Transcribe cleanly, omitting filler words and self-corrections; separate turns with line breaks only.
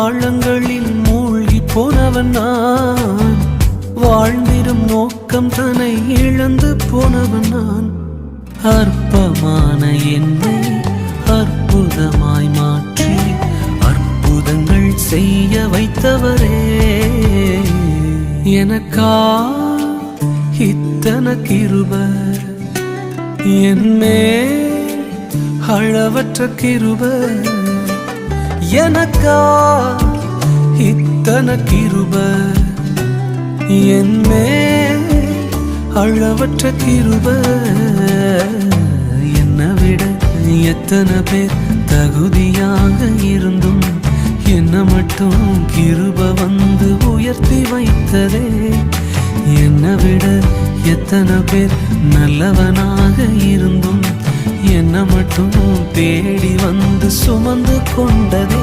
ஆழங்களில் மூழ்கி போனவன் நான், வாழ்ந்திடும் நோக்கம் தன்னை இழந்து போனவன் நான். அற்பமான என்னை அற்புதமாய் மாற்றி அற்புதங்கள் செய்ய வைத்தவரே, எனக்கா இத்தனை கிருபை, என்மேல் அளவற்ற கிருபை. எனக்கா இத்தனை கிருபை, என்மேல் அளவற்ற கிருபை. என்னை விட எத்தனை பேர் தகுதியாக இருந்தும் என்ன மட்டும் கிருபை வந்து உயர்த்தி வைத்ததே. என்னை விட எத்தனை பேர் நல்லவனாக இருந்தும் என்ன மட்டும் தேடி வந்து சுமந்து கொண்டதே.